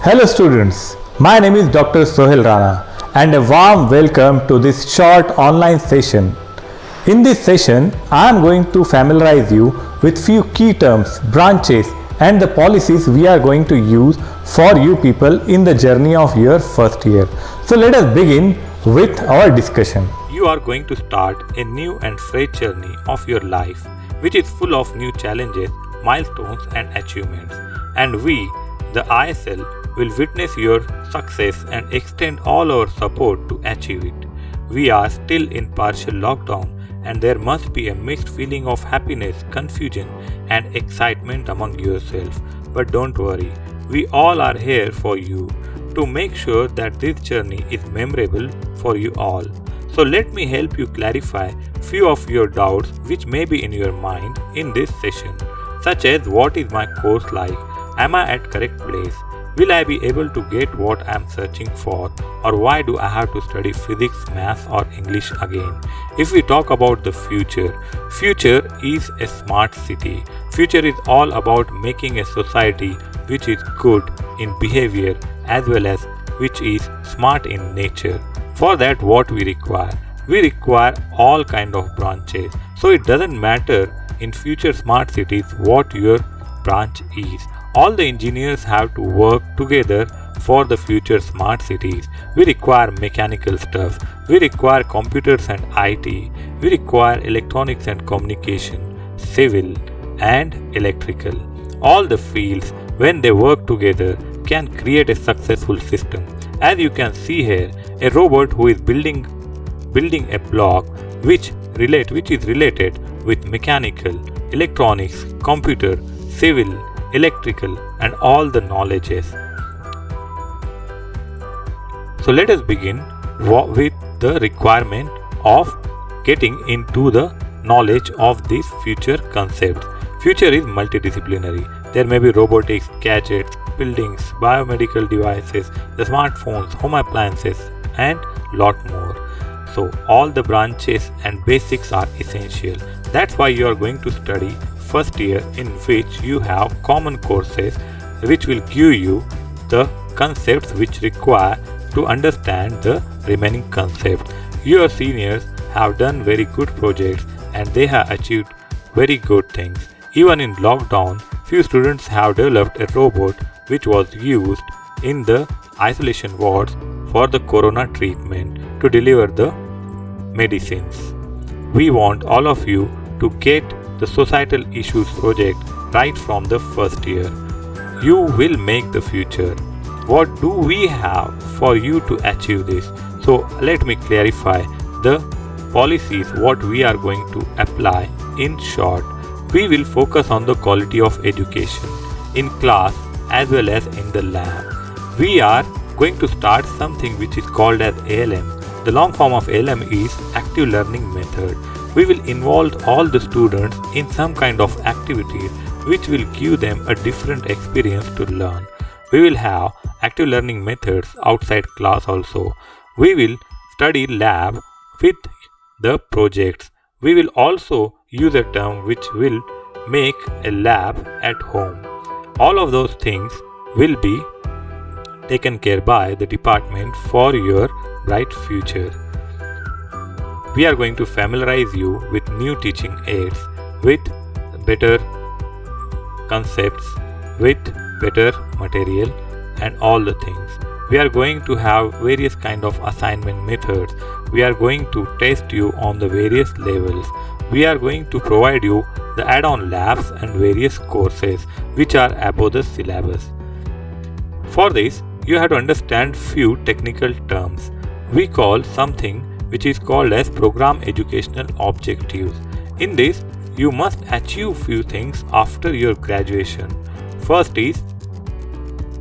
Hello students, my name is Dr. Sohel Rana and a warm welcome to this short online session. In this session, I am going to familiarize you with few key terms, branches and the policies we are going to use for you people in the journey of your first year. So let us begin with our discussion. You are going to start a new and fresh journey of your life, which is full of new challenges, milestones, and achievements. And we, the ISL, will witness your success and extend all our support to achieve it. We are still in partial lockdown, and there must be a mixed feeling of happiness, confusion, and excitement among yourself. But don't worry, we all are here for you to make sure that this journey is memorable for you all. So let me help you clarify few of your doubts which may be in your mind in this session, such as what is my course like, am I at correct place, will I be able to get what I am searching for, or why do I have to study physics, maths or English again. If we talk about the future is a smart city. Future is all about making a society which is good in behavior as well as which is smart in nature. For that what we require all kind of branches. So it doesn't matter in future smart cities what your branch is. All the engineers have to work together for the future smart cities. We require mechanical stuff, we require computers and IT, we require electronics and communication, civil and electrical. All the fields, when they work together, can create a successful system. As you can see here, a robot who is building a block which is related with mechanical, electronics, computer, civil, electrical and all the knowledges. So let us begin with the requirement of getting into the knowledge of these future concepts. Future is multidisciplinary. There may be robotics, gadgets, buildings, biomedical devices, the smartphones, home appliances and lot more. So all the branches and basics are essential. That's why you are going to study first year, in which you have common courses which will give you the concepts which require to understand the remaining concepts. Your seniors have done very good projects and they have achieved very good things. Even in lockdown, few students have developed a robot which was used in the isolation wards for the corona treatment to deliver the medicines. We want all of you to get the societal issues project right from the first year. You will make the future. What do we have for you to achieve this? So let me clarify the policies what we are going to apply. In short, we will focus on the quality of education in class as well as in the lab. We are going to start something which is called as ALM. The long form of ALM is Active Learning Method. We will involve all the students in some kind of activities which will give them a different experience to learn. We will have active learning methods outside class also. We will study lab with the projects. We will also use a term which will make a lab at home. All of those things will be taken care by the department for your bright future. We are going to familiarize you with new teaching aids, with better concepts, with better material and all the things. We are going to have various kind of assignment methods. We are going to test you on the various levels. We are going to provide you the add-on labs and various courses which are above the syllabus. For this, you have to understand few technical terms. We call something which is called as program educational objectives. In this, you must achieve few things after your graduation. First is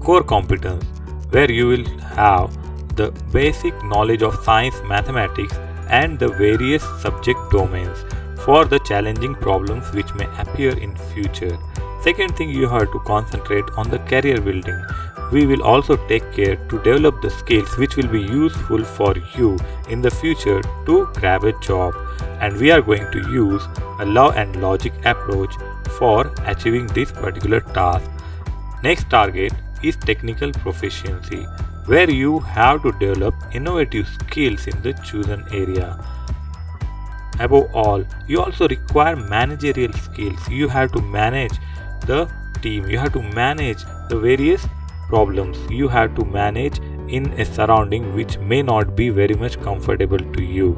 core competence, where you will have the basic knowledge of science, mathematics and the various subject domains for the challenging problems which may appear in future. Second thing, you have to concentrate on the career building. We will also take care to develop the skills which will be useful for you in the future to grab a job, and we are going to use a law and logic approach for achieving this particular task. Next target is technical proficiency, where you have to develop innovative skills in the chosen area. Above all, you also require managerial skills. You have to manage the team, you have to manage the various problems, you have to manage in a surrounding which may not be very much comfortable to you.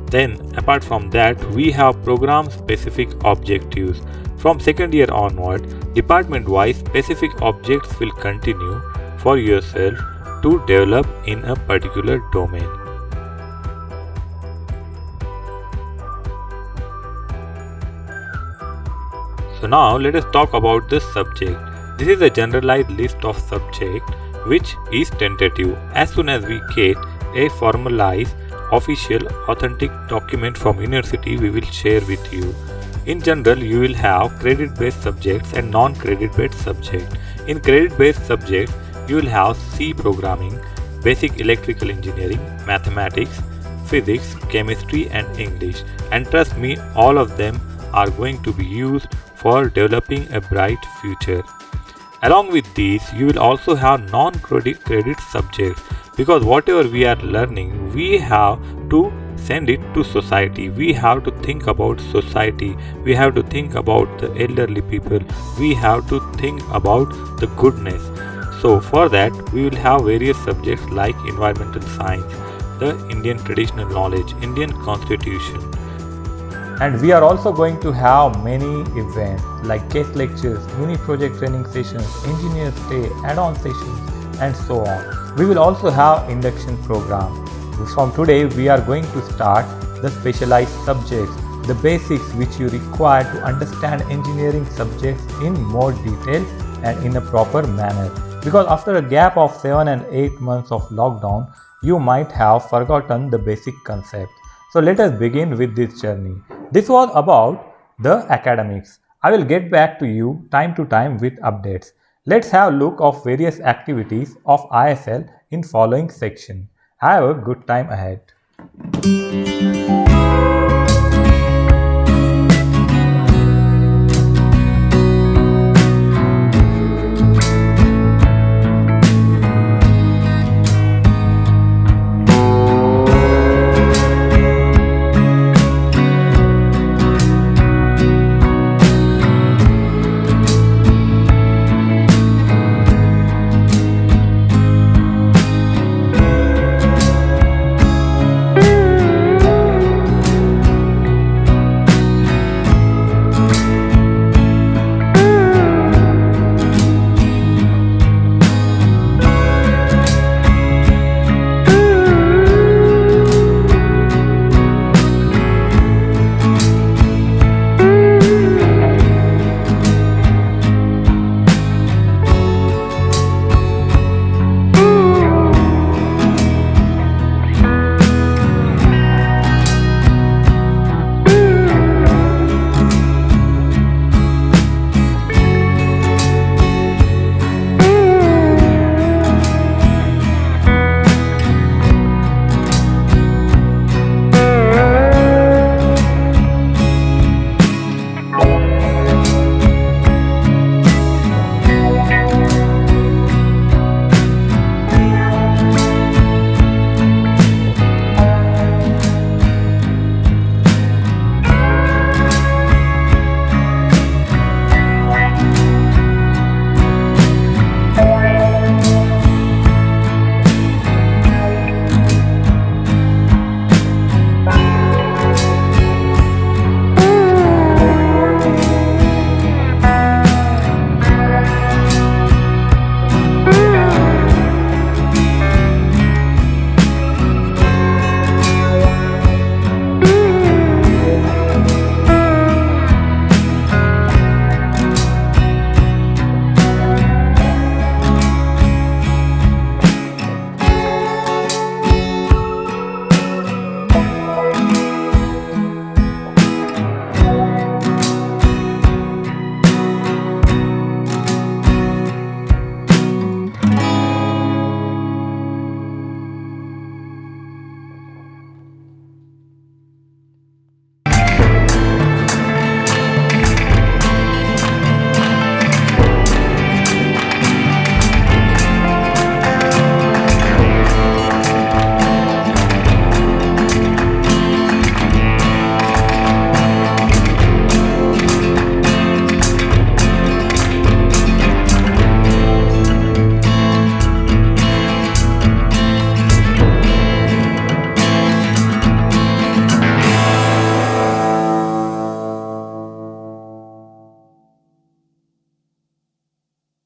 Then, apart from that, we have program specific objectives. From second year onward, department wise specific objects will continue for yourself to develop in a particular domain. So now let us talk about the subject. This is a generalized list of subject which is tentative. As soon as we get a formalized official authentic document from university, we will share with you. In general, you will have credit based subjects and non credit based subjects. In credit based subjects, you will have C programming, basic electrical engineering, mathematics, physics, chemistry and English. And trust me, all of them are going to be used for developing a bright future. Along with these, you will also have non-credit subjects, because whatever we are learning, we have to send it to society. We have to think about society. We have to think about the elderly people. We have to think about the goodness. So for that, we will have various subjects like environmental science, the Indian traditional knowledge, Indian constitution. And we are also going to have many events like guest lectures, mini project training sessions, engineers day, add-on sessions, and so on. We will also have induction program. From today, we are going to start the specialized subjects, the basics which you require to understand engineering subjects in more detail and in a proper manner. Because after a gap of 7 and 8 months of lockdown, you might have forgotten the basic concept. So let us begin with this journey. This was about the academics. I will get back to you time to time with updates. Let's have a look of various activities of ISL in following section. Have a good time ahead.